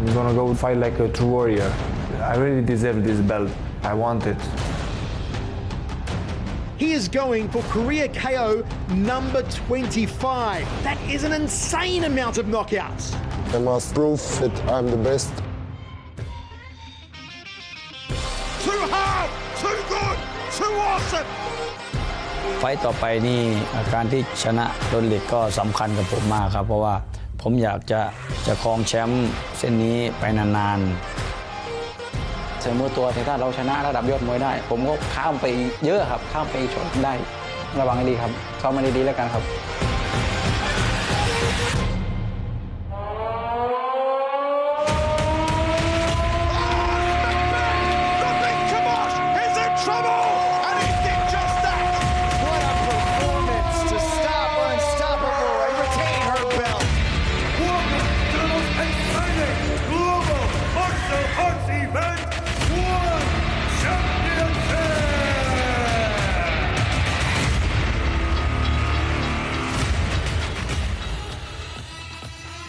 I'm gonna go fight like a true warrior. I really deserve this belt. I want it. He is going for career KO number 25. That is an insane amount of knockouts. I must prove that I'm the best. Too hard, too good, too awesome. ไฟต์ต่อไปนี่การที่ชนะโดนเหล็กก็สำคัญกับผมมากครับเพราะว่าผมอยากจะครองแชมป์เส้นนี้ไปนานๆเสมอตัวแต่ถ้าเราชนะระดับยอดมวยได้ผมก็ข้ามไปเยอะครับข้ามไปชนได้ระวังให้ดีครับเข้ามาดีๆแล้วกันครับ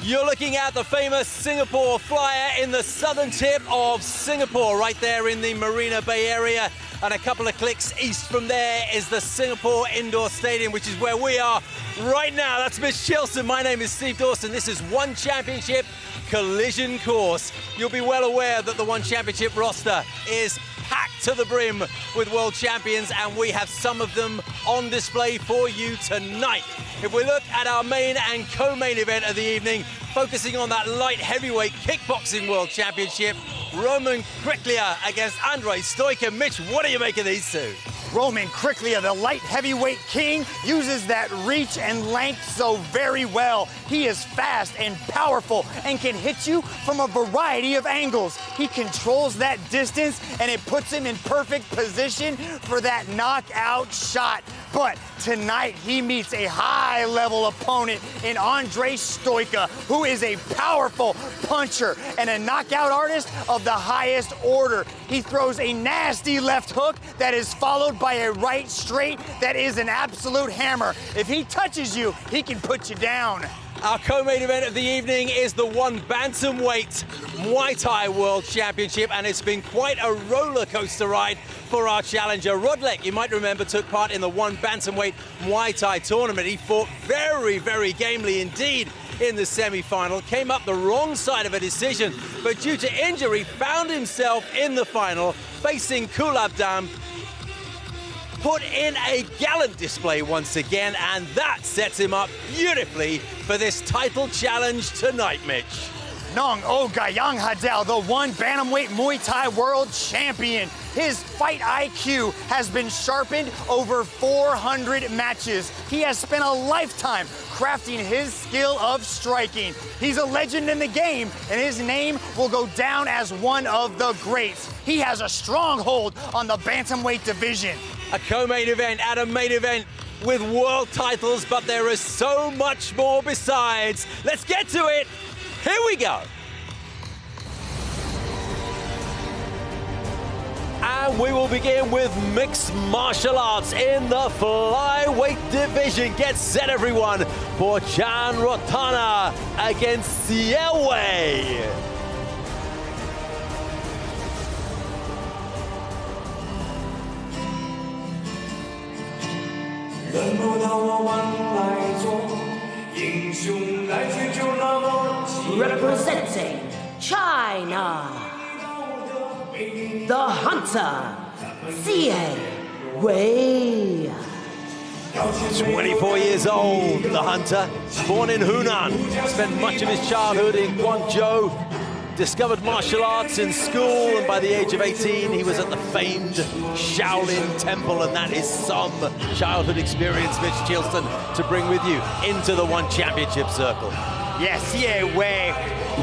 You're looking at the famous Singapore Flyer in the southern tip of Singapore, right there in the Marina Bay area. And a couple of clicks east from there is the Singapore Indoor Stadium, which is where we are right now. That's Miss Chilson. My name is Steve Dawson. This is One Championship Collision Course. You'll be well aware that the One Championship roster is packed to the brim with world champions, and we have some of them on display for you tonight. If we look at our main and co-main event of the evening, focusing on that light heavyweight kickboxing world championship, Roman Kriklia against Andrei Stoica. Mitch, what do you make of these two? Roman Kriklia, the light heavyweight king, uses that reach and length so very well. He is fast and powerful and can hit you from a variety of angles. He controls that distance and it puts him in perfect position for that knockout shot. But tonight he meets a high-level opponent in Andrei Stoica, who is a powerful puncher and a knockout artist of the highest order. He throws a nasty left hook that is followed by a right straight that is an absolute hammer. If he touches you, he can put you down. Our co-main event of the evening is the one bantamweight Muay Thai World Championship, and it's been quite a roller coaster ride for our challenger. Rodlek, you might remember, took part in the one bantamweight Muay Thai tournament. He fought very, very gamely indeed in the semi-final, came up the wrong side of a decision, but due to injury found himself in the final facing Kulabdam. Put in a gallant display once again, and that sets him up beautifully for this title challenge tonight, Mitch. Nong Ogayang Hadel, the one bantamweight Muay Thai world champion. His fight IQ has been sharpened over 400 matches. He has spent a lifetime crafting his skill of striking. He's a legend in the game, and his name will go down as one of the greats. He has a strong hold on the bantamweight division. A co-main event and a main event with world titles, but there is so much more besides. Let's get to it. Here we go. And we will begin with mixed martial arts in the flyweight division. Get set, everyone, for Chan ROTHANA against XIE WEI. Representing China, the Hunter, XIE WEI. 24 years old, the Hunter, born in Hunan, spent much of his childhood in Guangzhou, discovered martial arts in school, and by the age of 18, he was at the famed Shaolin Temple, and that is some childhood experience, Mitch Chilson, to bring with you into the One Championship circle. Yes, XIE WEI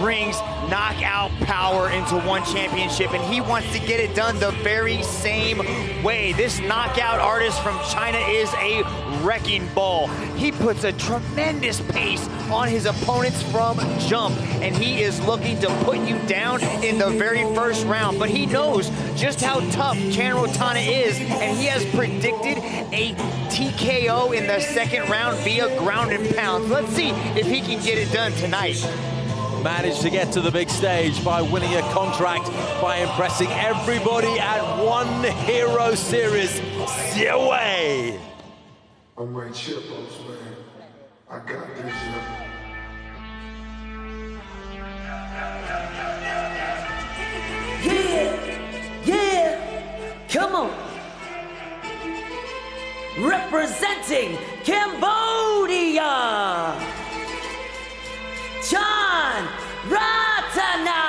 brings knockout power into One Championship, and he wants to get it done the very same way. This knockout artist from China is a wrecking ball. He puts a tremendous pace on his opponents from jump, and he is looking to put you down in the very first round. But he knows just how tough Chan ROTHANA is, and he has predicted a TKO in the second round via ground and pound. So let's see if he can get it done tonight. managed to get to the big stage by winning a contract, by impressing everybody at one Hero Series. XIE WEI. I'm right here, boss man. I got this, Yeah, come on. Representing Cambodia, ROTHANA.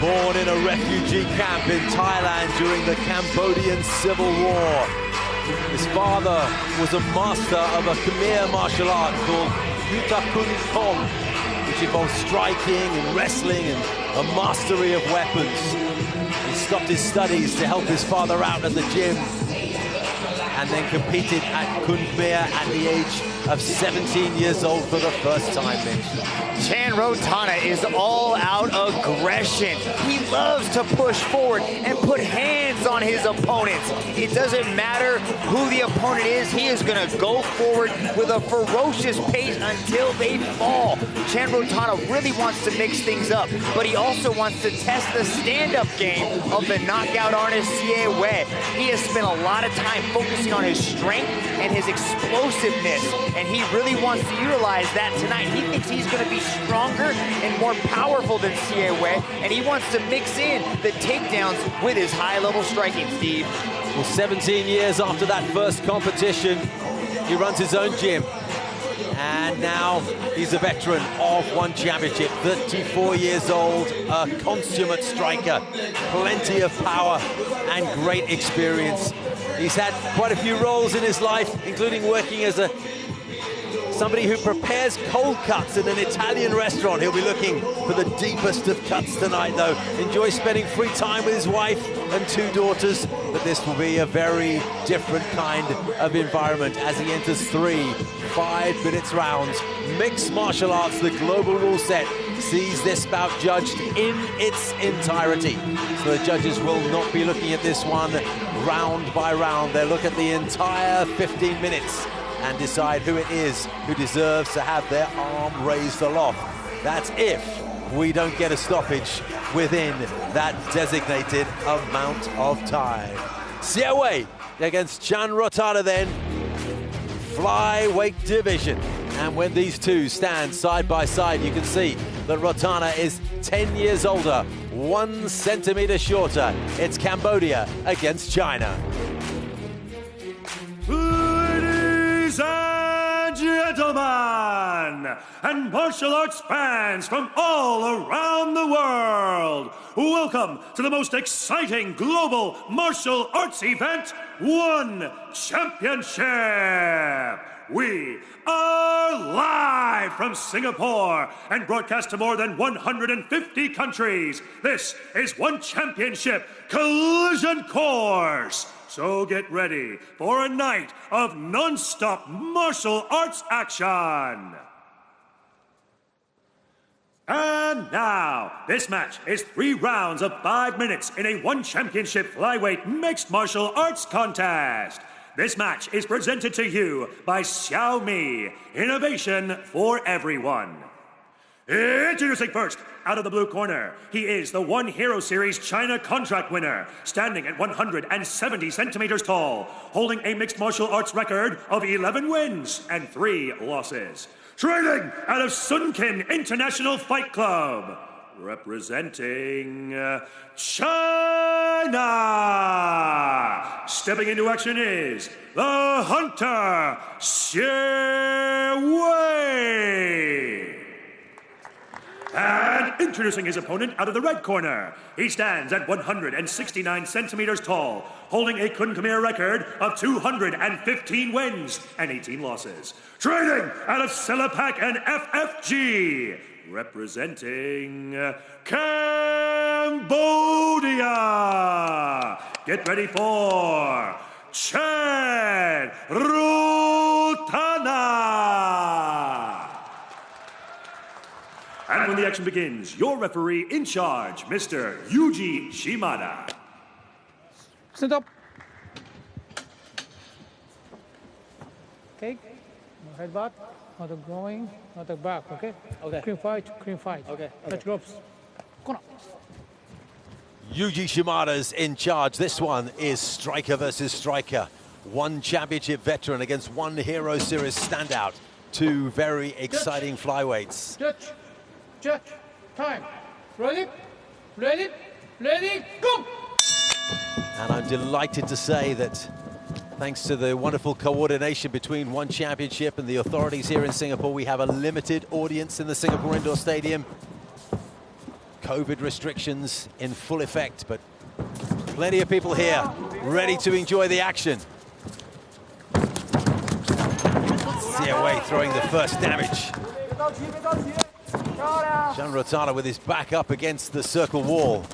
Born in a refugee camp in Thailand during the Cambodian Civil War. His father was a master of a Khmer martial art called Kom, which involves striking and wrestling and a mastery of weapons. He stopped his studies to help his father out at the gym and then competed at Khmer at the age of 17 years old for the first time, Mitch. ROTHANA is all out aggression. He loves to push forward and put hands on his opponents. It doesn't matter who the opponent is, he is going to go forward with a ferocious pace until they fall. ROTHANA really wants to mix things up, but he also wants to test the stand-up game of the knockout artist XIE WEI. He has spent a lot of time focusing on his strength and his explosiveness, and he really wants to utilize that tonight. He thinks he's going to be stronger and more powerful than XIE WEI, and he wants to mix in the takedowns with his high-level striking, Steve. Well, 17 years after that first competition, he runs his own gym. And now he's a veteran of one championship, 34 years old, a consummate striker, plenty of power and great experience. He's had quite a few roles in his life, including working as somebody who prepares cold cuts in an Italian restaurant. He'll be looking for the deepest of cuts tonight, though. Enjoys spending free time with his wife and 2 daughters, but this will be a very different kind of environment as he enters 3 5-minute rounds. Mixed martial arts, the global rule set sees this bout judged in its entirety. So the judges will not be looking at this one round by round. They'll look at the entire 15 minutes and decide who it is who deserves to have their arm raised aloft. That's if we don't get a stoppage within that designated amount of time. XIE WEI against ROTHANA then, flyweight division. And when these two stand side by side, you can see that ROTHANA is 10 years older, 1 centimeter shorter. It's Cambodia against China. Ladies and gentlemen, and martial arts fans from all around the world, welcome to the most exciting global martial arts event, One Championship. We are live from Singapore and broadcast to more than 150 countries. This is One Championship Collision Course. So get ready for a night of non-stop martial arts action. And now, this match is 3 rounds of 5 minutes in a One Championship flyweight mixed martial arts contest. This match is presented to you by Xiaomi, innovation for everyone. Introducing first, out of the blue corner, he is the One Hero Series China contract winner, standing at 170 centimeters tall, holding a mixed martial arts record of 11 wins and 3 losses. Training out of Sunkin International Fight Club, representing China. Stepping into action is the Hunter, XIE WEI. And introducing his opponent out of the red corner, he stands at 169 centimeters tall, holding a Khmer record of 215 wins and 18 losses. Training out of Selapak and FFG, representing Cambodia. Get ready for ROTHANA. And when the action begins, your referee in charge, Mr. Yuji Shimada. Stand up. Take. Headbutt. Not the going, not the back, okay? Okay. Clean fight. Okay. Touch gloves. Come on. Yuji Shimada's in charge. This one is striker versus striker. One championship veteran against one Hero Series standout. Two very exciting flyweights. Judge, time. Ready, go! And I'm delighted to say that thanks to the wonderful coordination between One Championship and the authorities here in Singapore, we have a limited audience in the Singapore Indoor Stadium. COVID restrictions in full effect, but plenty of people here ready to enjoy the action. XIE Wei throwing the first damage. ROTHANA with his back up against the circle wall.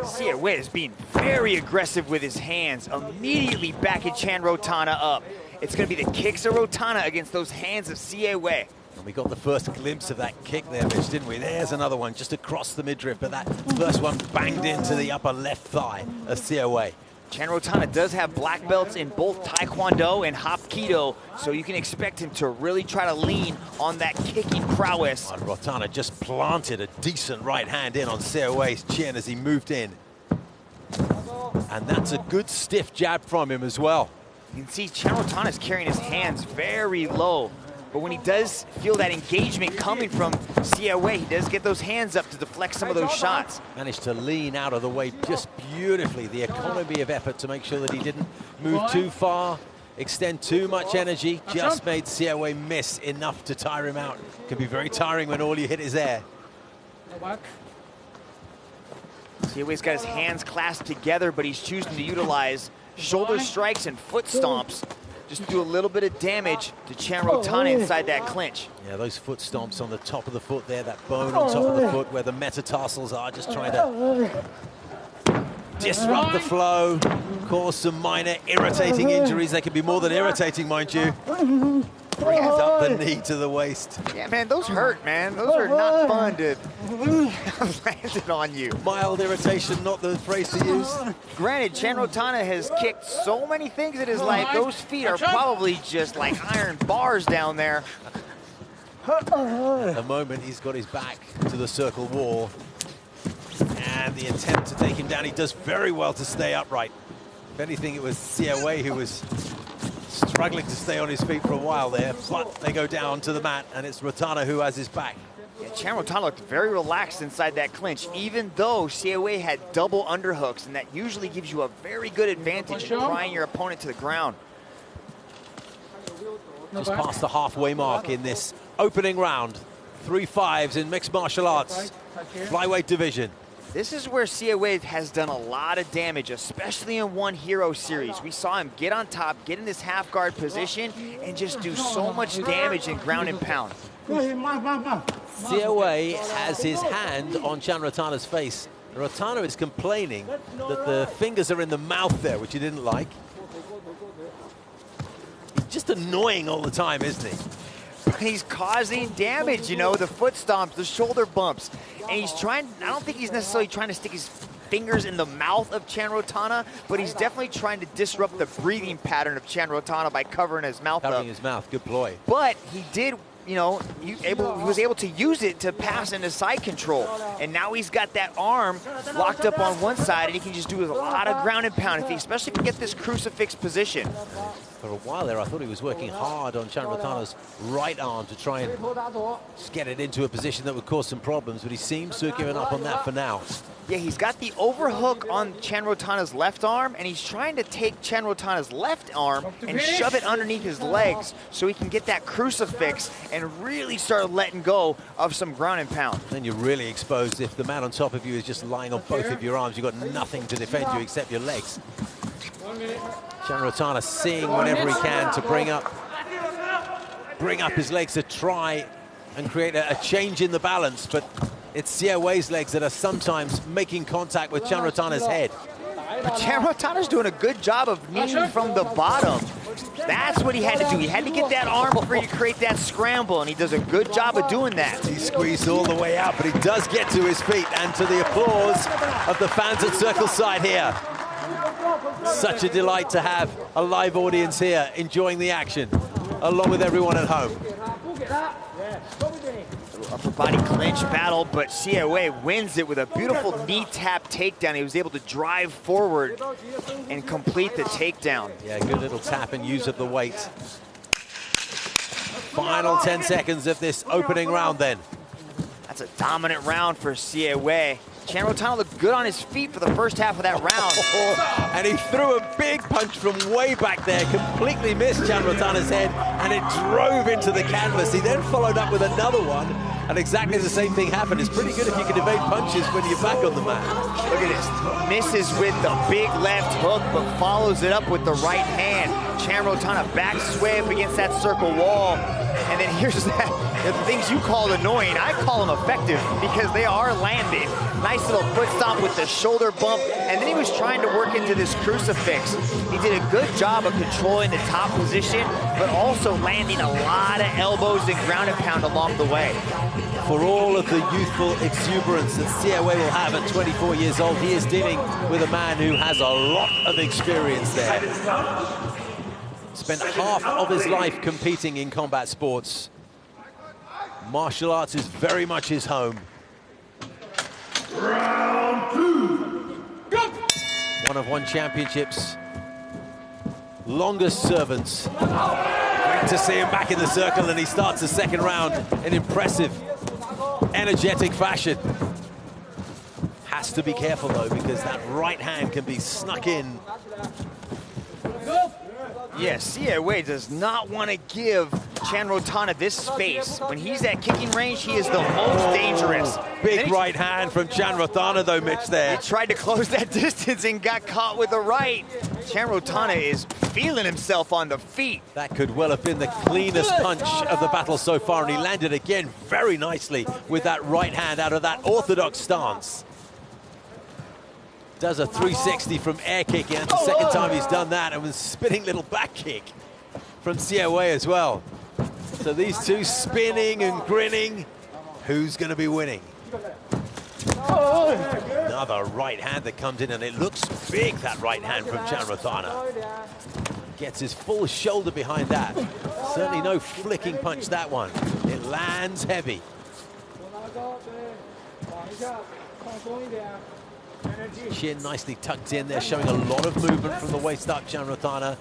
XIE Wei is being very aggressive with his hands, immediately backing ROTHANA up. It's going to be the kicks of ROTHANA against those hands of XIE Wei. And we got the first glimpse of that kick there, Mitch, didn't we? There's another one just across the midriff, but that first one banged into the upper left thigh of XIE Wei. ROTHANA does have black belts in both Taekwondo and Hapkido, so you can expect him to really try to lean on that kicking prowess. And ROTHANA just planted a decent right hand in on XIE Wei's chin as he moved in. And that's a good stiff jab from him as well. You can see ROTHANA is carrying his hands very low, but when he does feel that engagement coming from XIE Wei, he does get those hands up to deflect some of those shots. Managed to lean out of the way just beautifully. The economy of effort to make sure that he didn't move too far, extend too much energy, just made XIE Wei miss enough to tire him out. Can be very tiring when all you hit is air. XIE Wei's got his hands clasped together, but he's choosing to utilize shoulder strikes and foot stomps just to do a little bit of damage to ROTHANA inside that clinch. Yeah, those foot stomps on the top of the foot there, that bone on top of the foot where the metatarsals are, just trying to disrupt the flow, cause some minor irritating injuries. They can be more than irritating, mind you. Brings up the knee to the waist. Yeah, man, those hurt, man. Those are not fun to land on you. Mild irritation, not the phrase to use. Granted, ROTHANA has kicked so many things in his life. Those feet are probably just like iron bars down there. At the moment, he's got his back to the circle wall. And the attempt to take him down, he does very well to stay upright. If anything, it was XIE Wei who was struggling to stay on his feet for a while there, but they go down to the mat, and it's ROTHANA who has his back. Yeah, ROTHANA looked very relaxed inside that clinch, even though XIE Wei had double underhooks, and that usually gives you a very good advantage in prying your opponent to the ground. Just past the halfway mark in this opening round. 3 5s in mixed martial arts, flyweight division. This is where XIE Wei has done a lot of damage, especially in One Hero Series. We saw him get on top, get in this half guard position, and just do so much damage in ground and pound. XIE Wei has his hand on ROTHANA's face. ROTHANA is complaining that the fingers are in the mouth there, which he didn't like. He's just annoying all the time, isn't he? He's causing damage, you know, the foot stomps, the shoulder bumps. And he's trying, I don't think he's necessarily trying to stick his fingers in the mouth of ROTHANA, but he's definitely trying to disrupt the breathing pattern of ROTHANA by covering his mouth up. Covering his mouth, good ploy. But he did, you know, he was able to use it to pass into side control. And now he's got that arm locked up on one side, and he can just do a lot of ground and pound, especially if he can get this crucifix position. For a while there, I thought he was working hard on ROTHANA's right arm to try and just get it into a position that would cause some problems, but he seems to have given up on that for now. Yeah, he's got the overhook on ROTHANA's left arm, and he's trying to take ROTHANA's left arm and shove it underneath his legs so he can get that crucifix and really start letting go of some ground and pound. Then you're really exposed if the man on top of you is just lying on both of your arms. You've got nothing to defend you except your legs. ROTHANA seeing whenever he can to bring up his legs to try and create a change in the balance, but it's XIE Wei's legs that are sometimes making contact with ROTHANA's head. But ROTHANA's doing a good job of kneeing from the bottom. That's what he had to do. He had to get that arm free to create that scramble, and he does a good job of doing that. He squeezed all the way out, but he does get to his feet, and to the applause of the fans at Circle Side here. Such a delight to have a live audience here enjoying the action. along with everyone at home. Upper body clinch battle, but XIE Wei wins it with a beautiful knee tap takedown. He was able to drive forward and complete the takedown. Yeah, good little tap and use of the weight. Final 10 seconds of this opening round then. That's a dominant round for XIE Wei. ROTHANA looked good on his feet for the first half of that round. And he threw a big punch from way back there, completely missed ROTHANA's head, and it drove into the canvas. He then followed up with another one, and exactly the same thing happened. It's pretty good if you can evade punches when you're back on the mat. Look at this. Misses with the big left hook, but follows it up with the right hand. ROTHANA back sway up against that circle wall. And then here's that. The things you call annoying, I call them effective because they are landing. Nice little foot stomp with the shoulder bump, and then he was trying to work into this crucifix. He did a good job of controlling the top position, but also landing a lot of elbows and ground and pound along the way. For all of the youthful exuberance that XIE Wei will have at 24 years old, he is dealing with a man who has a lot of experience there. Spent half of his life competing in combat sports. Martial arts is very much his home. Round 2. Go! One of One Championship's longest servants. Great to see him back in the circle, and he starts the second round in impressive, energetic fashion. Has to be careful though, because that right hand can be snuck in. Yes, XIE Wei does not want to give ROTHANA this space. When he's at kicking range, he is the most dangerous. Big right hand from ROTHANA though, Mitch, there. He tried to close that distance and got caught with the right. ROTHANA is feeling himself on the feet. That could well have been the cleanest punch of the battle so far, and he landed again very nicely with that right hand out of that orthodox stance. Does a 360 from air kick, and the second time he's done that, and was spinning little back kick from XIE Wei as well. So these two spinning and grinning. Who's going to be winning? Another right hand that comes in, and it looks big, that right hand from ROTHANA. Gets his full shoulder behind that. Certainly no flicking punch, that one. It lands heavy. Chin nicely tucked in there, showing a lot of movement from the waist up, ROTHANA.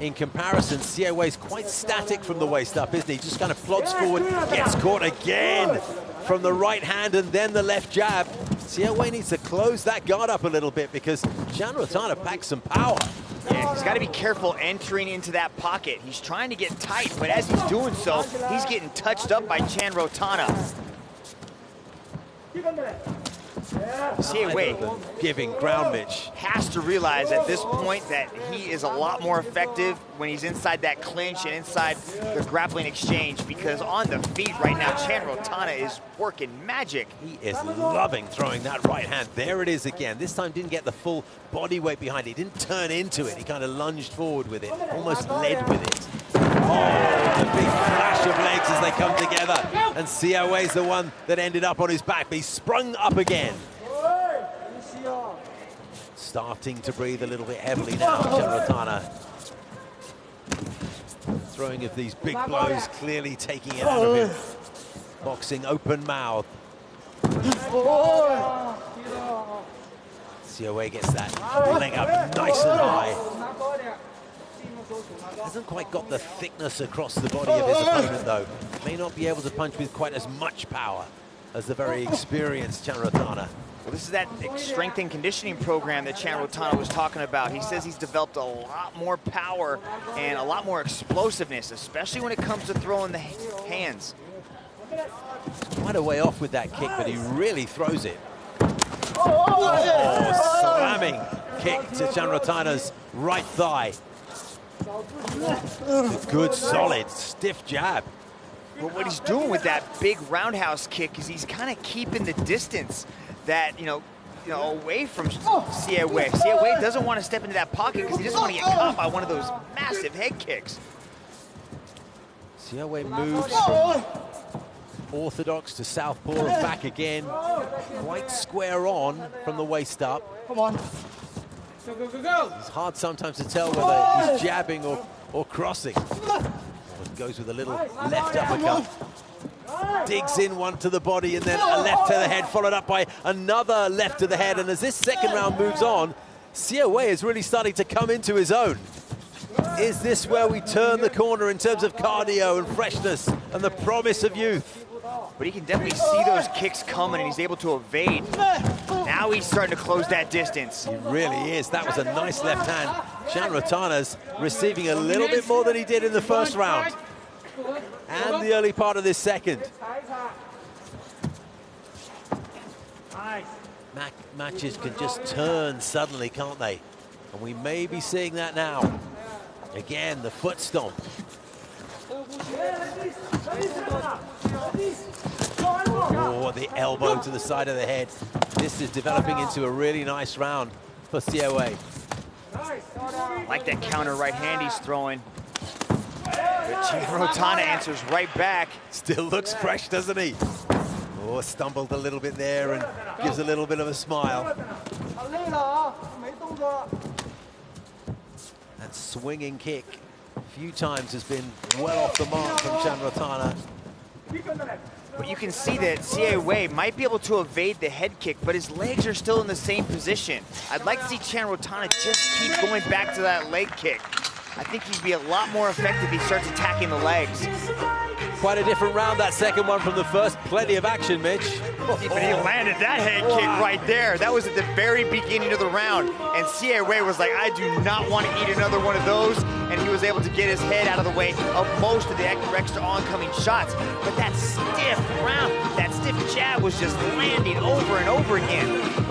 In comparison, XIE Wei's quite static from the waist up, isn't he? Just kind of plods forward, gets caught again from the right hand and then the left jab. XIE Wei needs to close that guard up a little bit because ROTHANA packs some power. Yeah, he's got to be careful entering into that pocket. He's trying to get tight, but as he's doing so, he's getting touched up by ROTHANA. XIE Wei giving ground, Mitch. Has to realize at this point that he is a lot more effective when he's inside that clinch and inside the grappling exchange, because on the feet right now, ROTHANA is working magic. He is loving throwing that right hand. There it is again. This time didn't get the full body weight behind it. He didn't turn into it. He kind of lunged forward with it, almost led with it. Oh, the big flash of legs as they come together. And XIE Wei's the one that ended up on his back, but he sprung up again. Starting to breathe a little bit heavily now, ROTHANA. Throwing of these big blows, clearly taking it out of him. Boxing open mouth. XIE Wei gets that leg up nice and high. Hasn't quite got the thickness across the body of his opponent though. May not be able to punch with quite as much power as the very experienced ROTHANA. Well, this is that strength and conditioning program that ROTHANA was talking about. He says he's developed a lot more power and a lot more explosiveness, especially when it comes to throwing the hands. Quite a way off with that kick, but he really throws it. Oh, slamming kick to ROTHANA's right thigh. A good, solid, stiff jab. But what he's doing with that big roundhouse kick is he's kind of keeping the distance that, you know, away from XIE Wei. XIE Wei doesn't want to step into that pocket because he doesn't want to get caught by one of those massive head kicks. XIE Wei moves from orthodox to southpaw and back again. Quite square on from the waist up. Come on. It's hard sometimes to tell whether he's jabbing or crossing. goes with a little left uppercut. Digs in one to the body and then a left to the head, followed up by another left to the head. And as this second round moves on, XIE Wei is really starting to come into his own. Is this where we turn the corner in terms of cardio and freshness and the promise of youth? But he can definitely see those kicks coming, and he's able to evade. Now he's starting to close that distance. He really is. That was a nice left hand. ROTHANA's receiving a little bit more than he did in the first round and the early part of this second. Matches can just turn suddenly, can't they? And we may be seeing that now. Again, the foot stomp. Oh, the elbow to the side of the head. This is developing into a really nice round for XIE Wei. Like that counter right hand he's throwing. But ROTHANA answers right back. Still looks fresh, doesn't he? Oh, stumbled a little bit there and gives a little bit of a smile. That swinging kick a few times has been well off the mark from ROTHANA. But you can see that XIE Wei might be able to evade the head kick, but his legs are still in the same position. I'd like to see ROTHANA just keep going back to that leg kick. I think he'd be a lot more effective if he starts attacking the legs. Quite a different round, that second one from the first. Plenty of action, Mitch. But he landed that head kick right there. That was at the very beginning of the round. And XIE Wei was like, I do not want to eat another one of those. And he was able to get his head out of the way of most of the extra oncoming shots. But that stiff round, that stiff jab was just landing over and over again.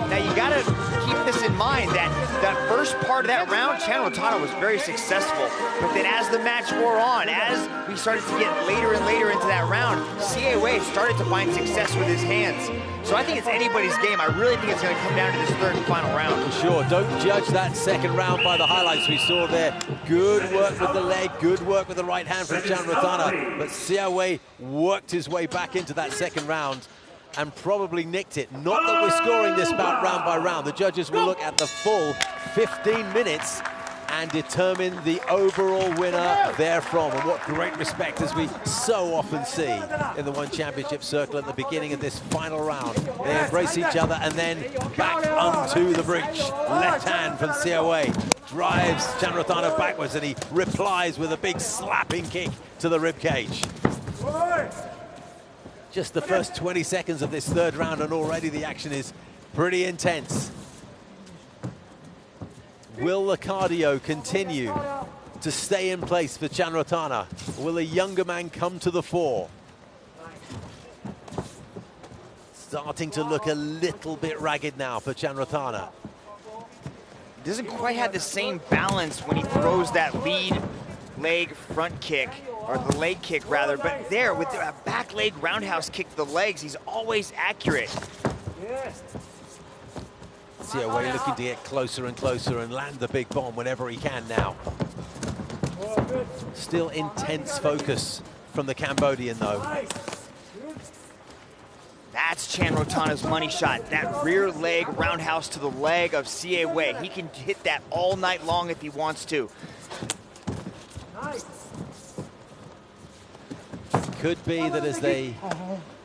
Now you gotta keep this in mind that first part of that round, ROTHANA was very successful. But then as the match wore on, as we started to get later and later into that round, XIE Wei started to find success with his hands. So I think it's anybody's game. I really think it's going to come down to this third and final round. For sure. Don't judge that second round by the highlights we saw there. Good work with the leg, good work with the right hand from ROTHANA. But XIE Wei worked his way back into that second round and probably nicked it. Not that we're scoring this bout round by round. The judges will look at the full 15 minutes and determine the overall winner therefrom. And what great respect, as we so often see in the One Championship circle at the beginning of this final round. They embrace each other and then back onto the breach. Left hand from XIE Wei drives ROTHANA backwards, and he replies with a big slapping kick to the ribcage. Just the first 20 seconds of this third round, and already the action is pretty intense. Will the cardio continue to stay in place for ROTHANA? Or will a younger man come to the fore? Starting to look a little bit ragged now for ROTHANA. Doesn't quite have the same balance when he throws that lead leg front kick, or the leg kick rather, but there with a back leg roundhouse kick to the legs, he's always accurate. XIE Wei looking to get closer and closer and land the big bomb whenever he can now. Still intense focus from the Cambodian though. That's ROTHANA's money shot, that rear leg roundhouse to the leg of XIE Wei. He can hit that all night long if he wants to. Could be that as they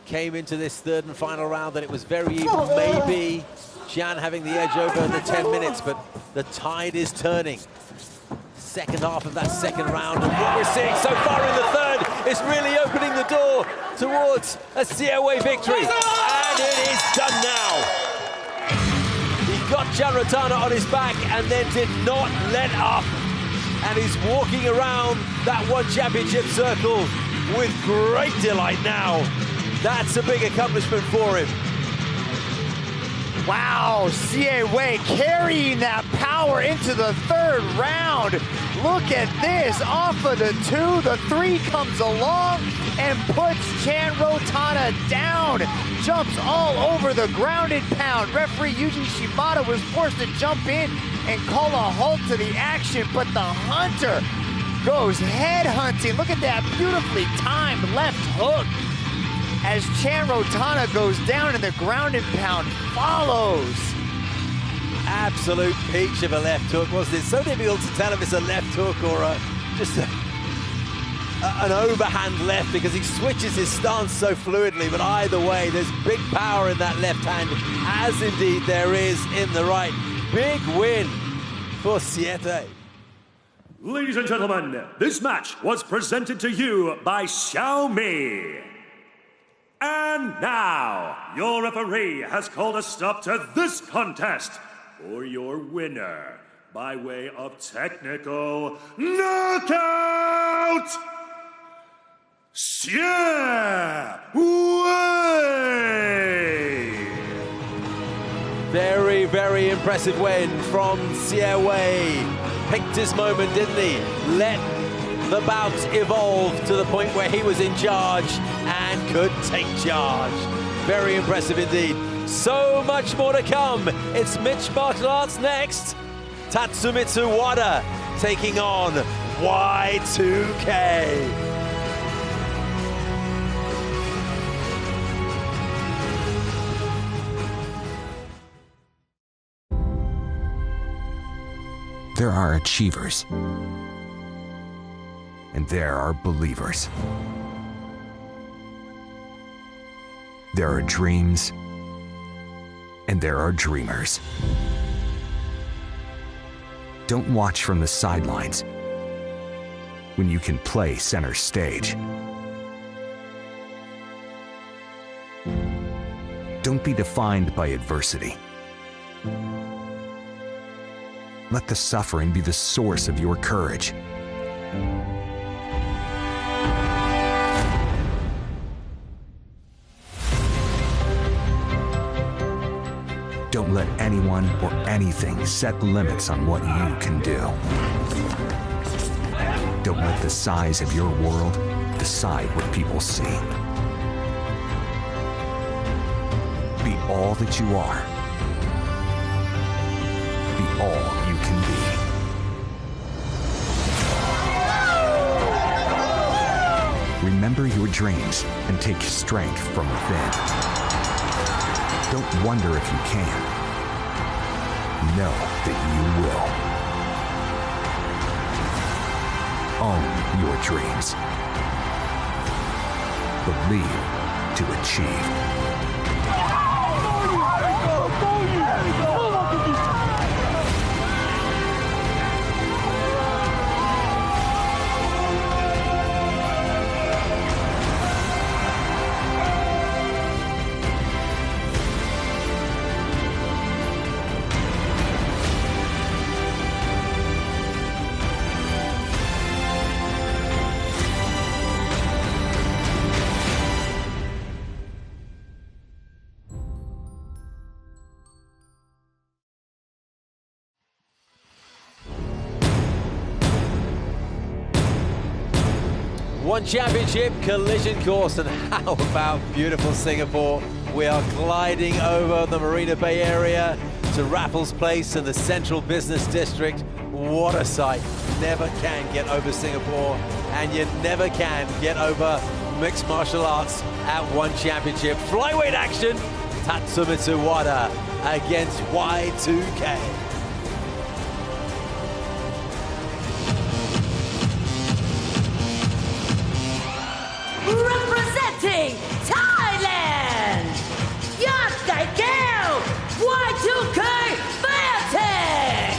came into this third and final round that it was very even. Maybe Jan having the edge over the 10 minutes, but the tide is turning. Second half of that second round, and what we're seeing so far in the third is really opening the door towards a XIE Wei victory. And it is done now. He got ROTHANA on his back and then did not let up. And he's walking around that One Championship circle with great delight now. That's a big accomplishment for him. Wow, XIE Wei carrying that power into the third round. Look at this, off of the 2, the 3 comes along and puts ROTHANA down. Jumps all over the grounded pound. Referee Yuji Shibata was forced to jump in and call a halt to the action, but the Hunter goes head hunting. Look at that beautifully timed left hook as ROTHANA goes down and the grounded pound follows. Absolute peach of a left hook, wasn't it? So difficult to tell if it's a left hook or just an overhand left because he switches his stance so fluidly, but either way, there's big power in that left hand, as indeed there is in the right. Big win for XIE. Ladies and gentlemen, this match was presented to you by Xiaomi. And now, your referee has called a stop to this contest for your winner by way of technical knockout, XIE WEI. Very, very impressive win from XIE WEI. Picked his moment, didn't he? Let the bout evolve to the point where he was in charge and could take charge. Very impressive indeed. So much more to come. It's Mixed Martial Arts next. Tatsumitsu Wada taking on Y2K. There are achievers, and there are believers. There are dreams, and there are dreamers. Don't watch from the sidelines when you can play center stage. Don't be defined by adversity. Let the suffering be the source of your courage. Don't let anyone or anything set limits on what you can do. Don't let the size of your world decide what people see. Be all that you are. Be all you can be. Remember your dreams and take strength from within. Don't wonder if you can. Know that you will. Own your dreams. Believe to achieve. One championship collision course, and how about beautiful Singapore? We are gliding over the Marina Bay area to Raffles Place in the central business district. What a sight. Never can get over Singapore, and you never can get over mixed martial arts at one championship. Flyweight action, Tatsumitsu Wada against Y2K. Representing Thailand, Yatdaikeo, Y2K Fairtex.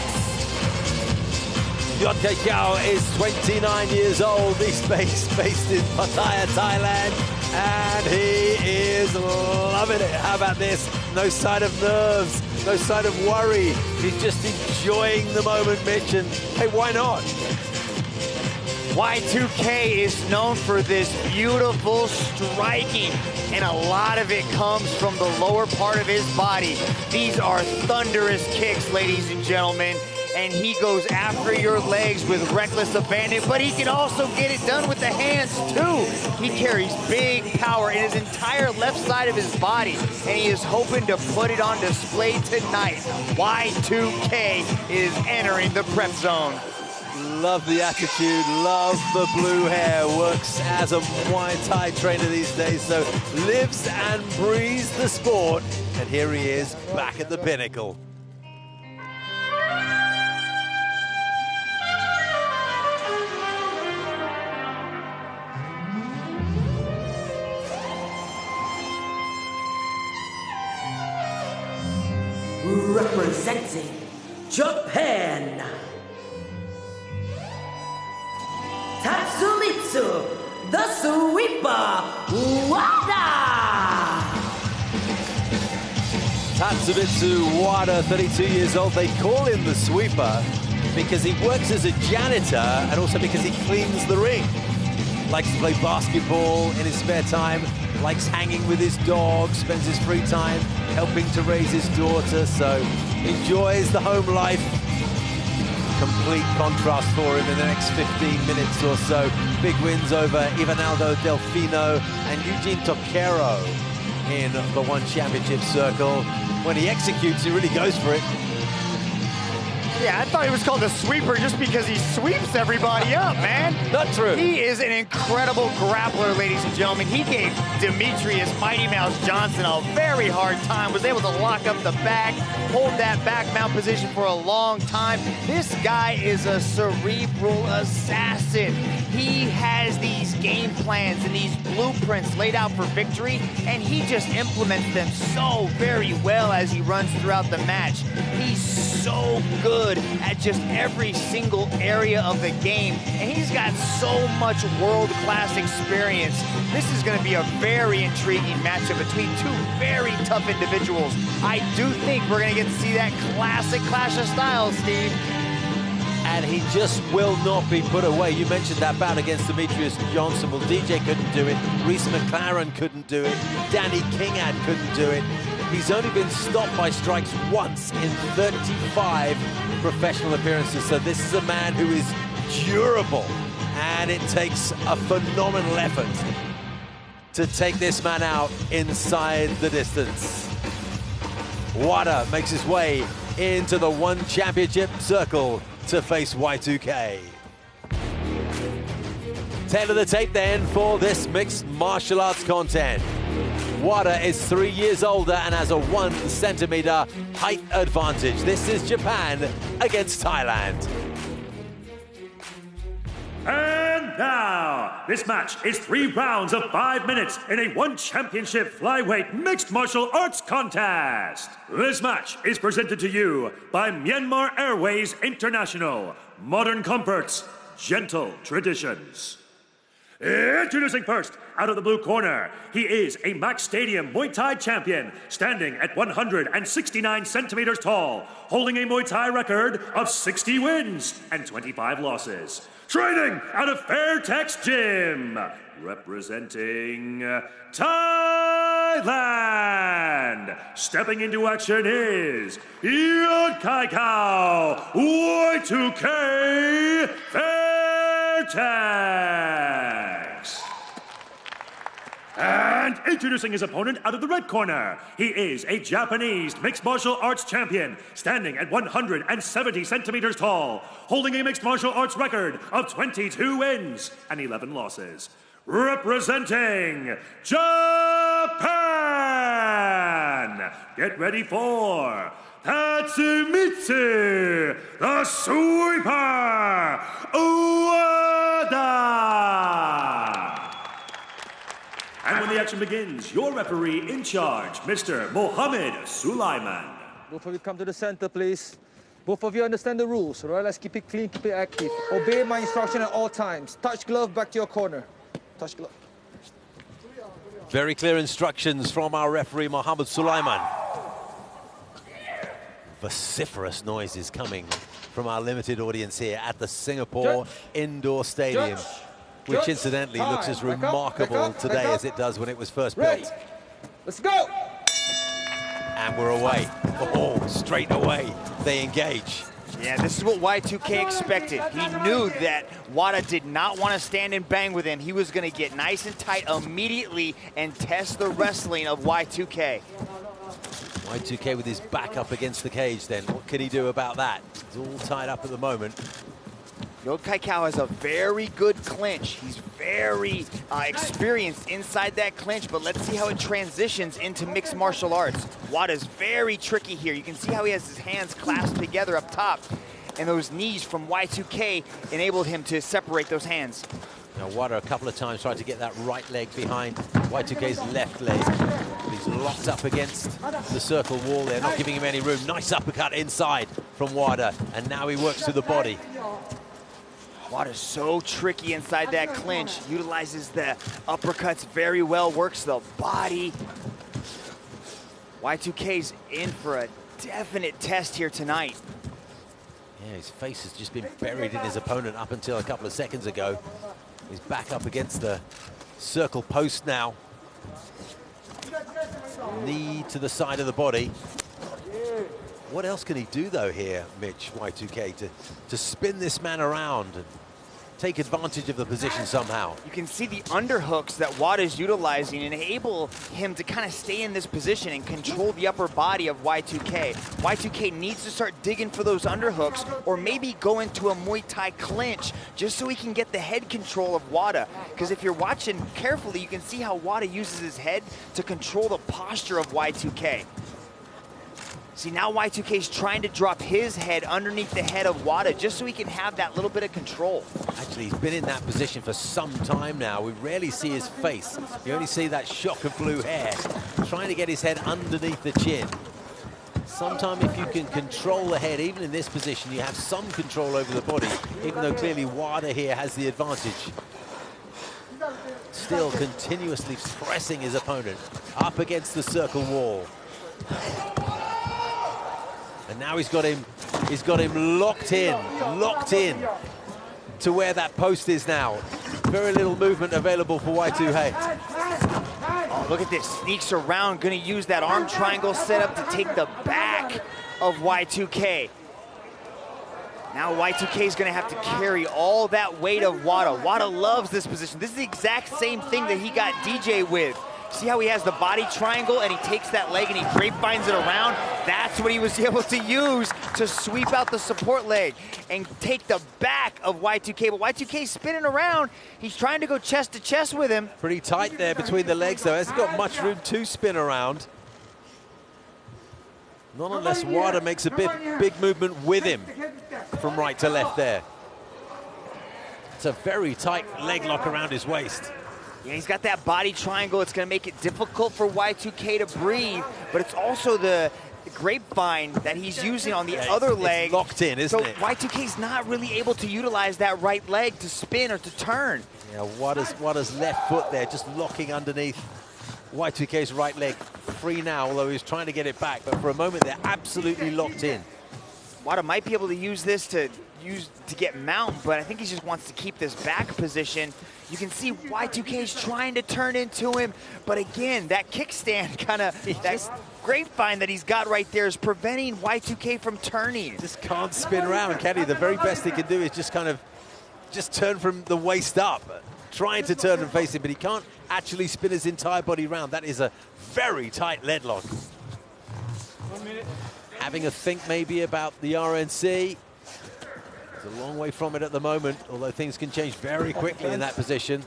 Yatdaikeo is 29 years old. He's based in Pattaya, Thailand, and he is loving it. How about this? No sign of nerves, no sign of worry. He's just enjoying the moment, Mitch, and hey, why not? Y2K is known for this beautiful striking, and a lot of it comes from the lower part of his body. These are thunderous kicks, ladies and gentlemen, and he goes after your legs with reckless abandon, but he can also get it done with the hands too. He carries big power in his entire left side of his body, and he is hoping to put it on display tonight. Y2K is entering the prep zone. Love the attitude, love the blue hair, works as a Muay Thai trainer these days, so lives and breathes the sport, and here he is back at the pinnacle. representing Japan, Tatsumitsu, the Sweeper, Wada! Tatsumitsu Wada, 32 years old. They call him the Sweeper because he works as a janitor and also because he cleans the ring. Likes to play basketball in his spare time, likes hanging with his dog, spends his free time helping to raise his daughter, so enjoys the home life. Complete contrast for him in the next 15 minutes or so. Big wins over Ivanaldo Delfino and Eugene Toquero in the One Championship circle. When he executes, he really goes for it. Yeah, I thought he was called a sweeper just because he sweeps everybody up, man. Not true. He is an incredible grappler, ladies and gentlemen. He gave Demetrius Mighty Mouse Johnson a very hard time, was able to lock up the back, hold that back mount position for a long time. This guy is a cerebral assassin. He has these game plans and these blueprints laid out for victory, and he just implements them so very well as he runs throughout the match. He's so good at just every single area of the game, and he's got so much world-class experience. This is going to be a very intriguing matchup between two very tough individuals. I do think we're going to get to see that classic clash of styles, Steve. And he just will not be put away. You mentioned that bout against Demetrius Johnson. Well, DJ couldn't do it. Reese McLaren couldn't do it. Danny Kingad couldn't do it. He's only been stopped by strikes once in 35 professional appearances. So this is a man who is durable. And it takes a phenomenal effort to take this man out inside the distance. Wada makes his way into the One Championship circle to face Y2K. Tail of the tape then for this mixed martial arts content. Wada is 3 years older and has a 1 centimeter height advantage. This is Japan against Thailand. And now, this match is 3 rounds of 5 minutes in a One Championship flyweight mixed martial arts contest. This match is presented to you by Myanmar Airways International. Modern comforts, gentle traditions. Introducing first, out of the blue corner, he is a Max Stadium Muay Thai champion, standing at 169 centimeters tall, holding a Muay Thai record of 60 wins and 25 losses. Training out of Fairtex Gym, representing Thailand. Stepping into action is Yodkai Y2K Fairtex. And introducing his opponent out of the red corner, he is a Japanese mixed martial arts champion, standing at 170 centimeters tall, holding a mixed martial arts record of 22 wins and 11 losses. Representing Japan! Get ready for Tatsumitsu, the Sweeper, Wada! And when the action begins, your referee in charge, Mr. Mohammed Sulaiman. Both of you come to the center, please. Both of you understand the rules, all right? Let's keep it clean, keep it active. Obey my instruction at all times. Touch glove, back to your corner. Touch glove. Very clear instructions from our referee, Mohammed Sulaiman. Vociferous noises coming from our limited audience here at the Singapore Indoor Stadium. Which incidentally looks as remarkable today as it does when it was first built. Let's go! And we're away. Oh, straight away, they engage. Yeah, this is what Y2K expected. He knew that Wada did not want to stand and bang with him. He was going to get nice and tight immediately and test the wrestling of Y2K. Y2K with his back up against the cage then. What can he do about that? He's all tied up at the moment. Yodkai Kao has a very good clinch. He's very experienced inside that clinch, but let's see how it transitions into mixed martial arts. Wada's very tricky here. You can see how he has his hands clasped together up top, and those knees from Y2K enabled him to separate those hands. Now Wada a couple of times tried to get that right leg behind Y2K's left leg. He's locked up against the circle wall there, not giving him any room. Nice uppercut inside from Wada, and now he works to the body. Wada's so tricky inside that clinch, utilizes the uppercuts very well, works the body. Y2K's in for a definite test here tonight. Yeah, his face has just been buried in his opponent up until a couple of seconds ago. He's back up against the circle post now. Knee to the side of the body. What else can he do though here, Mitch, Y2K, to spin this man around and take advantage of the position somehow? You can see the underhooks that Wada's utilizing enable him to kind of stay in this position and control the upper body of Y2K. Y2K needs to start digging for those underhooks or maybe go into a Muay Thai clinch just so he can get the head control of Wada. Because if you're watching carefully, you can see how Wada uses his head to control the posture of Y2K. See, now Y2K's trying to drop his head underneath the head of Wada just so he can have that little bit of control. Actually, he's been in that position for some time now. We rarely see his face. You only see that shock of blue hair, trying to get his head underneath the chin. Sometimes if you can control the head, even in this position, you have some control over the body, even though clearly Wada here has the advantage. Still continuously pressing his opponent up against the circle wall. And now he's got him locked in to where that post is now. Very little movement available for Y2K. Oh, look at this, sneaks around, gonna use that arm triangle setup to take the back of Y2K. Now Y2K is gonna have to carry all that weight of Wada. Wada loves this position. This is the exact same thing that he got DJ with. See how he has the body triangle and he takes that leg and he grapevines it around? That's what he was able to use to sweep out the support leg and take the back of Y2K. But Y2K's spinning around. He's trying to go chest to chest with him. Pretty tight there between the legs though. Hasn't got much room to spin around. Not unless Wada makes a big movement with him from right to left there. It's a very tight leg lock around his waist. Yeah, he's got that body triangle. It's going to make it difficult for Y2K to breathe, but it's also the grapevine that he's using on the other leg. It's locked in, isn't it? So Y2K's not really able to utilize that right leg to spin or to turn. Yeah, Wada's left foot there just locking underneath Y2K's right leg. Free now, although he's trying to get it back, but for a moment they're absolutely locked in. Wada might be able to use this to get mount, but I think he just wants to keep this back position. You can see Y2K's trying to turn into him, but again, that kickstand that grapevine that he's got right there is preventing Y2K from turning. Just can't spin around, can he? The very best he can do is just turn from the waist up, trying to turn and face him, but he can't actually spin his entire body around. That is a very tight lead lock. 1 minute. Having a think maybe about the RNC. He's a long way from it at the moment, although things can change very quickly in that position.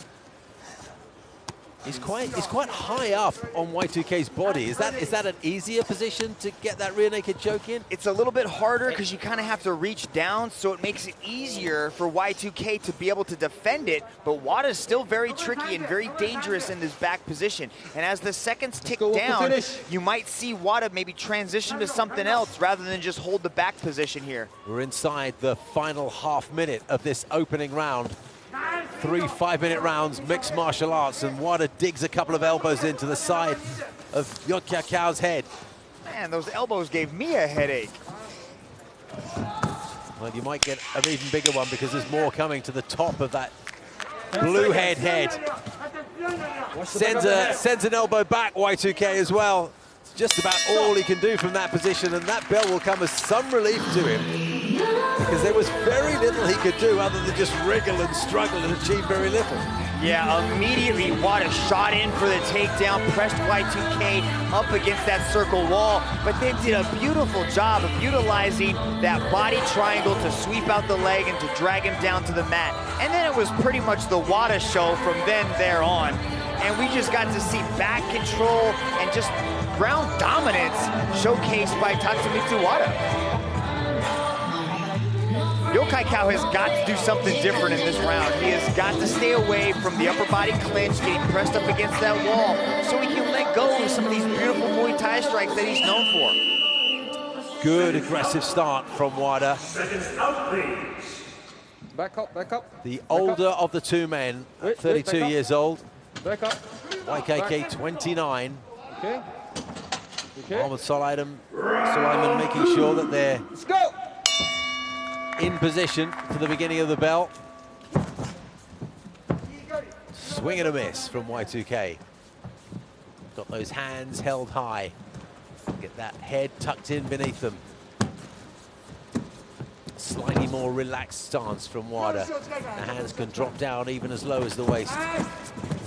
He's quite high up on Y2K's body. Is that an easier position to get that rear naked choke in? It's a little bit harder because you kind of have to reach down, so it makes it easier for Y2K to be able to defend it, but Wada's still very tricky and very dangerous in this back position. And as the seconds tick down, you might see Wada maybe transition to something else rather than just hold the back position here. We're inside the final half minute of this opening round. 3 5-minute rounds, mixed martial arts, and Wada digs a couple of elbows into the side of Yotkao's head. Man, those elbows gave me a headache. Well, you might get an even bigger one because there's more coming to the top of that blue head. Sends an elbow back, Y2K as well. It's just about all he can do from that position, and that bell will come as some relief to him, because there was very little he could do other than just wriggle and struggle and achieve very little. Yeah, immediately Wada shot in for the takedown, pressed Y2K up against that circle wall, but then did a beautiful job of utilizing that body triangle to sweep out the leg and to drag him down to the mat. And then it was pretty much the Wada show from there on. And we just got to see back control and just ground dominance showcased by Tatsumitsu Wada. Yotkao has got to do something different in this round. He has got to stay away from the upper body clinch, getting pressed up against that wall, so he can let go with some of these beautiful Muay Thai strikes that he's known for. Good aggressive start from WADA. Back up, back up. The older of the two men, 32 years old. Back up. YKK 29. Okay. Mohamed Sulaiman making sure that they're in position for the beginning of the bell. Swing and a miss from Y2K. Got those hands held high. Get that head tucked in beneath them. Slightly more relaxed stance from WADA. The hands can drop down even as low as the waist.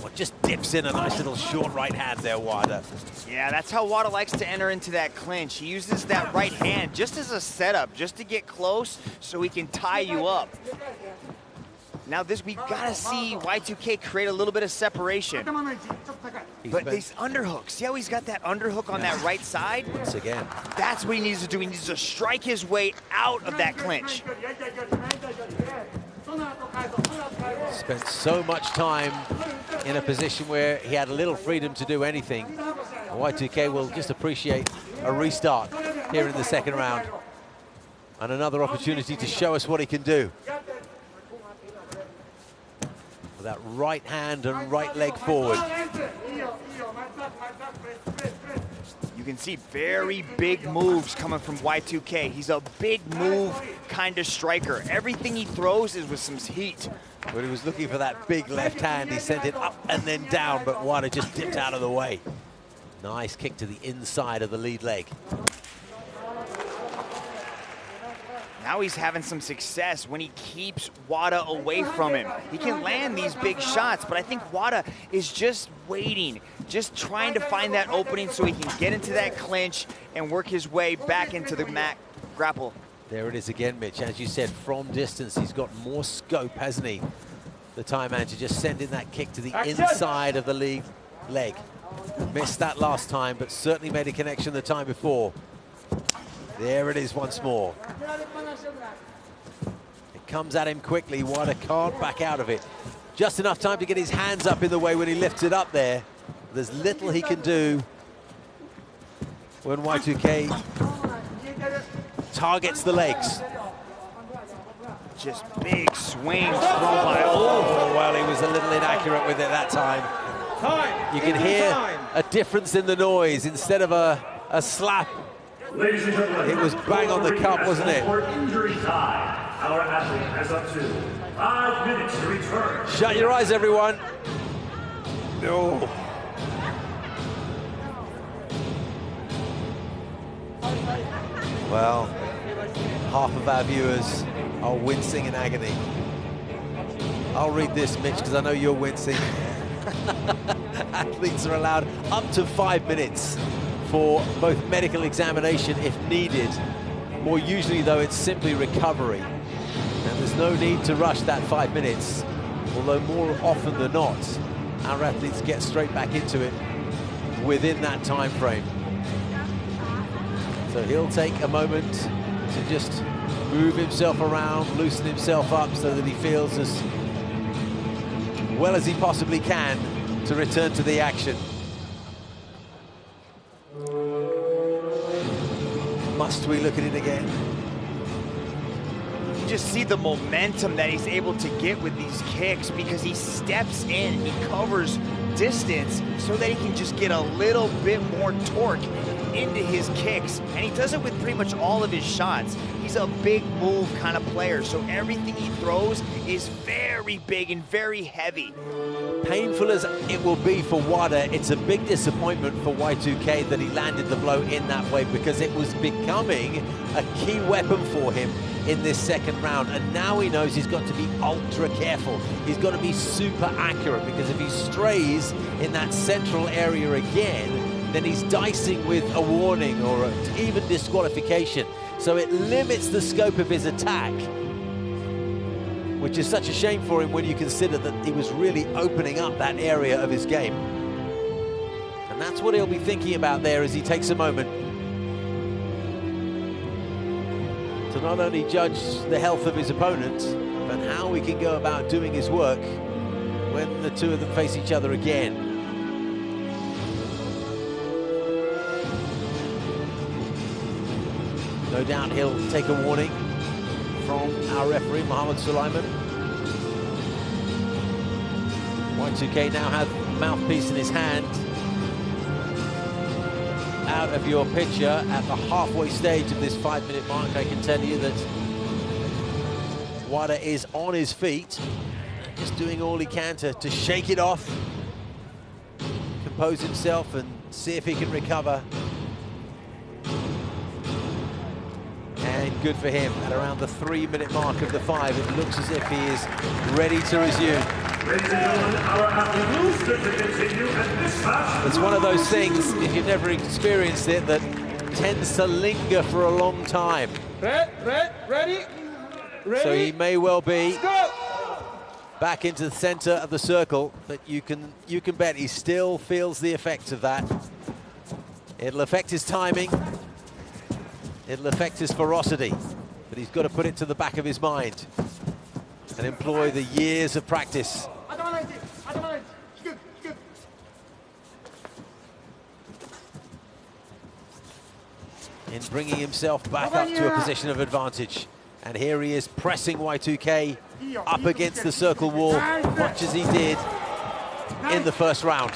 Well, just dips in a nice little short right hand there, WADA. Yeah, that's how WADA likes to enter into that clinch. He uses that right hand just as a setup, just to get close so he can tie you up. Now we gotta see Y2K create a little bit of separation. But these underhooks, see how he's got that underhook on that right side? Once again. That's what he needs to do. He needs to strike his way out of that clinch. Spent so much time in a position where he had a little freedom to do anything. Y2K will just appreciate a restart here in the second round. And another opportunity to show us what he can do. With that right hand and right leg forward. You can see very big moves coming from Y2K. He's a big move kind of striker. Everything he throws is with some heat. When he was looking for that big left hand, he sent it up and then down, but WADA just dipped out of the way. Nice kick to the inside of the lead leg. Now he's having some success when he keeps WADA away from him. He can land these big shots, but I think WADA is just waiting, just trying to find that opening so he can get into that clinch and work his way back into the mat grapple. There it is again, Mitch. As you said, from distance, he's got more scope, hasn't he? The Thai man to just send in that kick to the inside of the lead leg. Missed that last time, but certainly made a connection the time before. There it is once more. It comes at him quickly. WADA can't back out of it. Just enough time to get his hands up in the way when he lifts it up there. There's little he can do when Y2K targets the legs. Just big swings thrown by. Oh, well, he was a little inaccurate with it that time. You can hear a difference in the noise. Instead of a slap, Ladies and gentlemen, it was bang on the cup, wasn't it? For injury time, our athlete has up to 5 minutes to return. Shut your eyes, everyone. Oh. Well, half of our viewers are wincing in agony. I'll read this, Mitch, because I know you're wincing. Athletes are allowed up to 5 minutes for both medical examination if needed. More usually, though, it's simply recovery. And there's no need to rush that 5 minutes, although more often than not, our athletes get straight back into it within that time frame. So he'll take a moment to just move himself around, loosen himself up so that he feels as well as he possibly can to return to the action. Must we look at it again? You just see the momentum that he's able to get with these kicks because he steps in, he covers distance so that he can just get a little bit more torque into his kicks, and he does it with pretty much all of his shots. He's a big move kind of player, so everything he throws is very big and very heavy. Painful as it will be for WADA, it's a big disappointment for Y2K that he landed the blow in that way, because it was becoming a key weapon for him in this second round, and now he knows he's got to be ultra careful. He's got to be super accurate, because if he strays in that central area again, then he's dicing with a warning or even disqualification. So it limits the scope of his attack, which is such a shame for him when you consider that he was really opening up that area of his game. And that's what he'll be thinking about there as he takes a moment to not only judge the health of his opponent, but how he can go about doing his work when the two of them face each other again. No doubt he'll take a warning from our referee, Mohammed Sulaiman. Y2K now has a mouthpiece in his hand. Out of your picture at the halfway stage of this 5-minute mark, I can tell you that Wada is on his feet, just doing all he can to shake it off, compose himself and see if he can recover. And good for him. At around the 3-minute mark of the 5, it looks as if he is ready to resume. Ladies and gentlemen, our athlete to continue at this match. It's one of those things, if you've never experienced it, that tends to linger for a long time. Ready? So he may well be back into the center of the circle, but you can bet he still feels the effects of that. It'll affect his timing. It'll affect his ferocity, but he's got to put it to the back of his mind and employ the years of practice. In bringing himself back up to a position of advantage. And here he is pressing Y2K up against the circle wall, much as he did in the first round.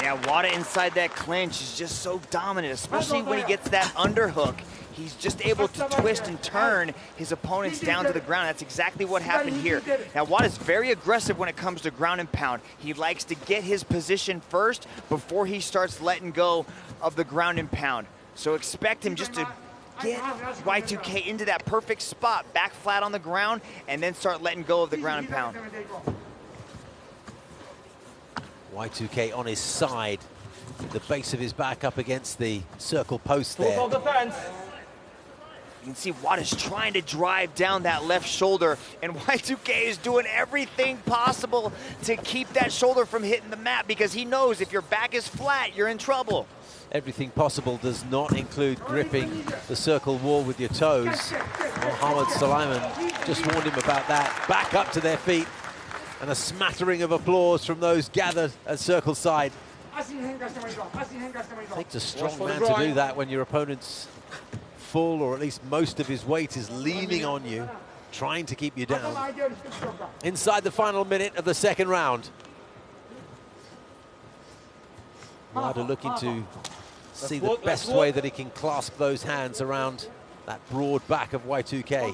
Yeah, Wada inside that clinch is just so dominant, especially when he gets that underhook. He's just able to twist and turn his opponents down to the ground. That's exactly what happened here. Now, Wada's very aggressive when it comes to ground and pound. He likes to get his position first before he starts letting go of the ground and pound. So expect him just to get Y2K into that perfect spot, back flat on the ground, and then start letting go of the ground and pound. Y2K on his side, with the base of his back up against the circle post there. You can see Wada's trying to drive down that left shoulder, and Y2K is doing everything possible to keep that shoulder from hitting the mat, because he knows if your back is flat, you're in trouble. Everything possible does not include gripping the circle wall with your toes. Mohammed Sulaiman just warned him about that. Back up to their feet, and a smattering of applause from those gathered at circle side. It takes a strong man to do that when your opponent's full, or at least most of his weight is leaning on you, trying to keep you down. Inside the final minute of the second round. Wada looking to see the best way that he can clasp those hands around that broad back of Y2K.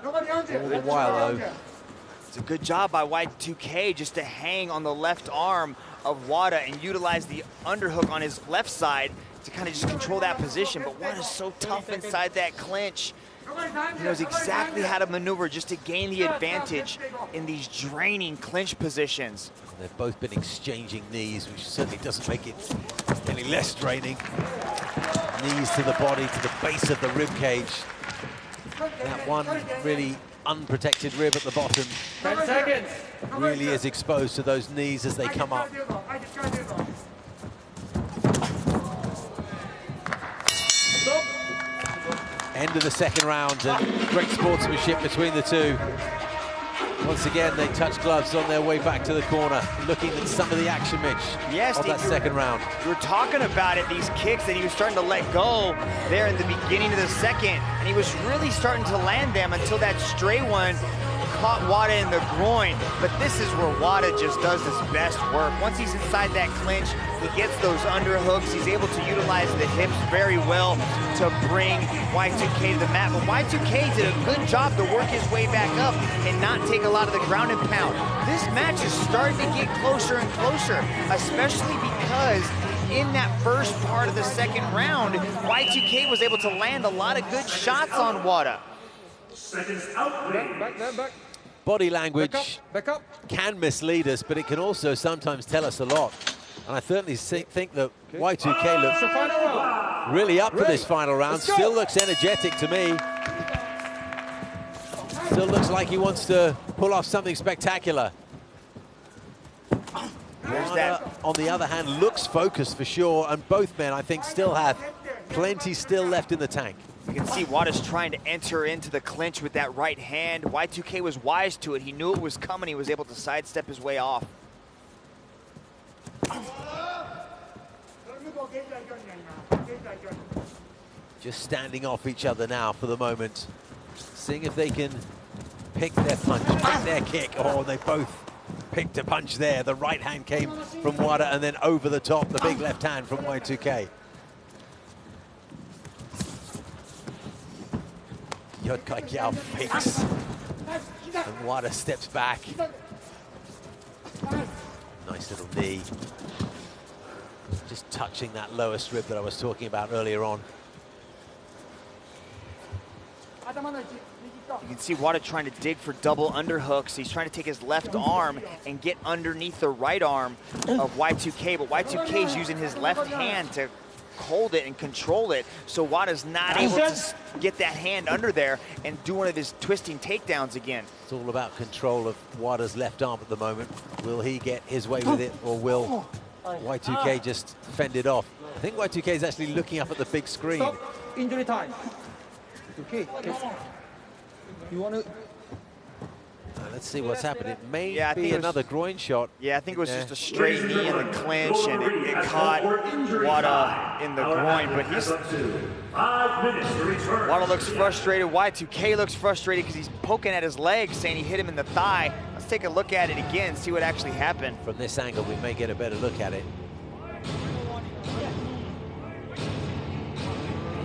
All the while, though, it's a good job by Y2K just to hang on the left arm of Wada and utilize the underhook on his left side to kind of just control that position. But Wada's so tough inside that clinch. He knows exactly how to maneuver just to gain the advantage in these draining clinch positions. They've both been exchanging knees, which certainly doesn't make it any less draining. Knees to the body, to the base of the rib cage. That one really unprotected rib at the bottom 10 seconds. really is exposed to those knees as they come up. End of the second round, and great sportsmanship between the two. Once again, they touch gloves on their way back to the corner, looking at some of the action, Mitch, yes, of that second round. We were talking about it, these kicks that he was starting to let go there in the beginning of the second, and he was really starting to land them until that stray one caught Wada in the groin. But this is where Wada just does his best work. Once he's inside that clinch, he gets those underhooks. He's able to utilize the hips very well to bring Y2K to the mat. But Y2K did a good job to work his way back up and not take a lot of the ground and pound. This match is starting to get closer and closer, especially because in that first part of the second round, Y2K was able to land a lot of good shots on Wada. Seconds out. Back. Body language Back up. can mislead us, but it can also sometimes tell us a lot. And I certainly think that Y2K looks really up for this final round. Still looks energetic to me. Still looks like he wants to pull off something spectacular. Wada, on the other hand, looks focused for sure, and both men, I think, still have plenty still left in the tank. You can see Wada's trying to enter into the clinch with that right hand. Y2K was wise to it. He knew it was coming. He was able to sidestep his way off. Just standing off each other now for the moment. Seeing if they can pick their punch, pick their kick. Oh, they both picked a punch there. The right hand came from Wada, and then over the top, the big left hand from Y2K. Yodkai fakes, and Wada steps back. Nice little knee. Just touching that lowest rib that I was talking about earlier on. You can see Wada trying to dig for double underhooks. He's trying to take his left arm and get underneath the right arm of Y2K, but Y2K is using his left hand to hold it and control it, so Wada's not able to get that hand under there and do one of his twisting takedowns again. It's all about control of Wada's left arm at the moment. Will he get his way with it, or will Y2K just fend it off? I think Y2K is actually looking up at the big screen. Stop. Injury time. Okay. You want to... Let's see what's happened. It may be another groin shot. Yeah, I think it was just a straight knee in the clinch, and it caught Wada in the groin, but he's... Wada looks frustrated. Y2K looks frustrated because he's poking at his leg, saying he hit him in the thigh. Let's take a look at it again, see what actually happened. From this angle, we may get a better look at it.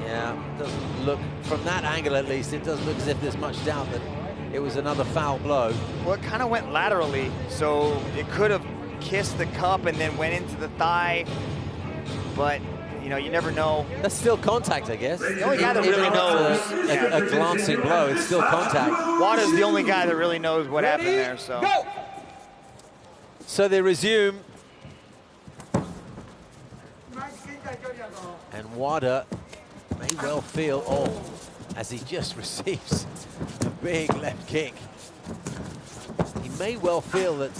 Yeah, doesn't look, from that angle at least, it doesn't look as if there's much doubt that it was another foul blow. Well, it kind of went laterally, so it could have kissed the cup and then went into the thigh, but you know, you never know. That's still contact, I guess. The only guy that really knows. A glancing blow, it's still contact. Wada's the only guy that really knows what happened there, so. Go! So they resume. And Wada may well feel, as he just receives a big left kick, he may well feel that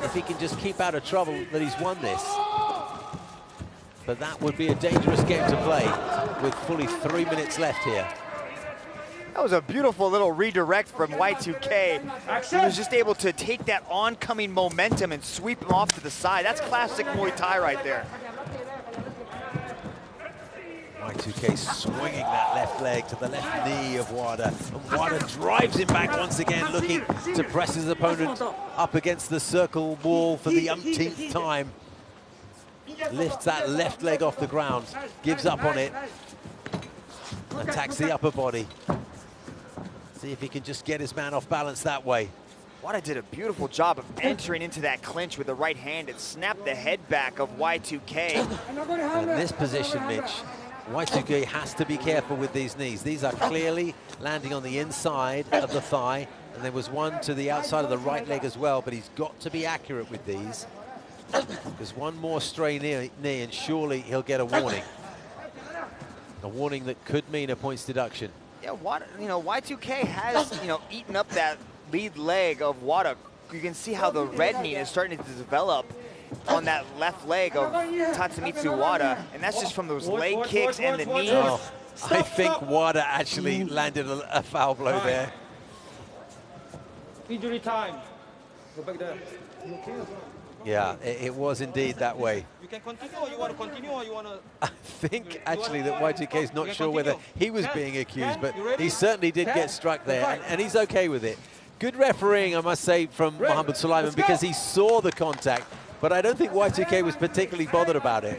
if he can just keep out of trouble, that he's won this. But that would be a dangerous game to play with fully 3 minutes left here. That was a beautiful little redirect from Y2K. He was just able to take that oncoming momentum and sweep him off to the side. That's classic Muay Thai right there. Y2K swinging that left leg to the left knee of Wada. And Wada drives him back once again, looking to press his opponent up against the circle wall for the umpteenth time. Lifts that left leg off the ground, gives up on it, attacks the upper body. See if he can just get his man off balance that way. Wada did a beautiful job of entering into that clinch with the right hand and snapped the head back of Y2K. And in this position, Mitch, Y2K has to be careful with these knees. These are clearly landing on the inside of the thigh, and there was one to the outside of the right leg as well, but he's got to be accurate with these. There's one more stray knee and surely he'll get a warning. A warning that could mean a points deduction. Yeah, Wada, you know, Y2K has, you know, eaten up that lead leg of Wada. You can see how the red knee is starting to develop on that left leg of Tatsumitsu Wada, and that's just from those leg kicks and the knees. Oh, I think Wada actually landed a foul blow there. Injury time. Go back there. You okay? Yeah, it was indeed that way. You can continue, or you want to continue, or you want to... I think actually that Y2K is not sure whether he was being accused, but he certainly did get struck there, and he's okay with it. Good refereeing, I must say, from Mohammed Sulaiman, because he saw the contact, but I don't think Y2K was particularly bothered about it.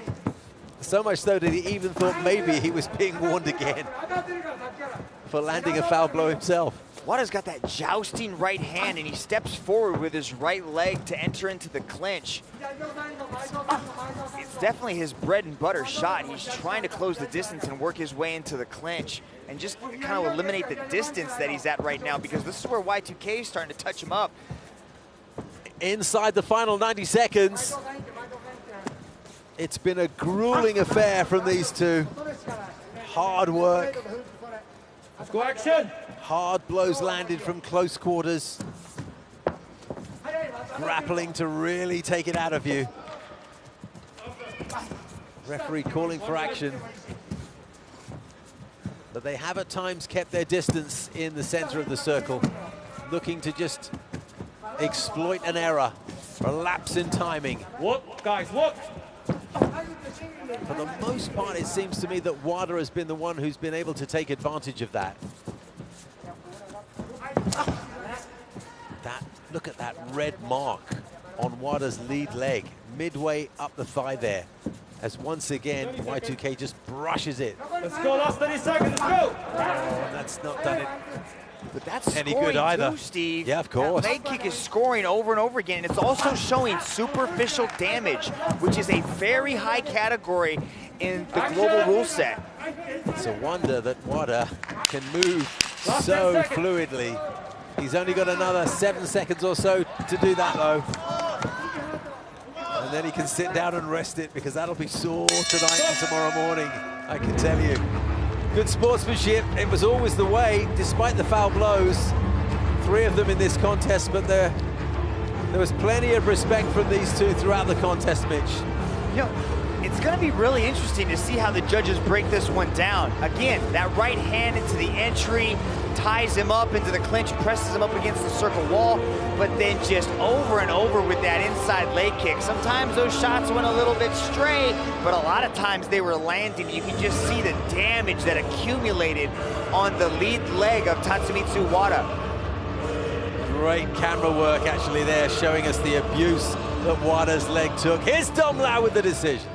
So much so that he even thought maybe he was being warned again for landing a foul blow himself. Wada's got that jousting right hand, and he steps forward with his right leg to enter into the clinch. It's definitely his bread and butter shot. He's trying to close the distance and work his way into the clinch and just kind of eliminate the distance that he's at right now, because this is where Y2K is starting to touch him up. Inside the final 90 seconds. It's been a grueling affair from these two. Hard work. Let's go action. Hard blows landed from close quarters. Grappling to really take it out of you. Referee calling for action. But they have at times kept their distance in the center of the circle, looking to just exploit an error, a lapse in timing. Work, guys, work. for the most part, it seems to me that WADA has been the one who's been able to take advantage of that. Look at that red mark on WADA's lead leg, midway up the thigh there, as once again, Y2K just brushes it. Let's go, last 30 seconds, let's go! Oh, that's not done it. But that's any scoring good either, too, Steve. Yeah, of course. That leg kick is scoring over and over again, and it's also showing superficial damage, which is a very high category in the global rule set. It's a wonder that WADA can move so fluidly. He's only got another 7 seconds or so to do that, though. And then he can sit down and rest it, because that'll be sore tonight and tomorrow morning, I can tell you. Good sportsmanship. It was always the way, despite the foul blows. 3 of them in this contest, but there was plenty of respect from these two throughout the contest, Mitch. You know, it's going to be really interesting to see how the judges break this one down. Again, that right hand into the entry, ties him up into the clinch, presses him up against the circle wall, but then just over and over with that inside leg kick. Sometimes those shots went a little bit stray, but a lot of times they were landing. You can just see the damage that accumulated on the lead leg of Tatsumitsu WADA. Great camera work actually there, showing us the abuse that WADA's leg took. Here's Dom Lau with the decision.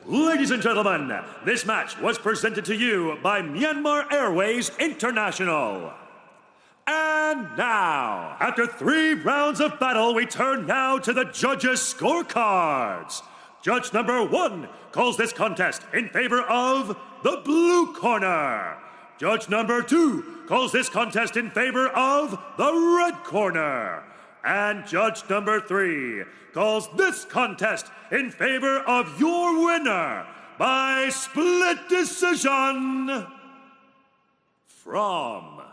Ladies and gentlemen, this match was presented to you by Myanmar Airways International. And now, after 3 rounds of battle, we turn now to the judges' scorecards. Judge number 1 calls this contest in favor of the blue corner. Judge number 2 calls this contest in favor of the red corner. And judge number 3 calls this contest in favor of your winner by split decision. From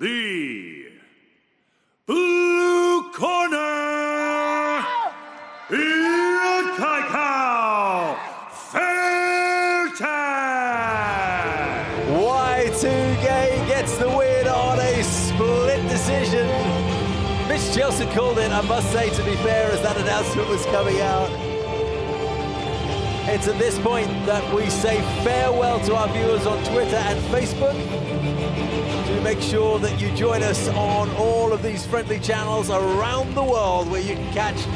the blue corner, Kaikau Fairtag. Y2K gets the win on a split decision. Mitch Jelson called it, I must say, to be fair, as that announcement was coming out. It's at this point that we say farewell to our viewers on Twitter and Facebook. Do make sure that you join us on all of these friendly channels around the world, where you can catch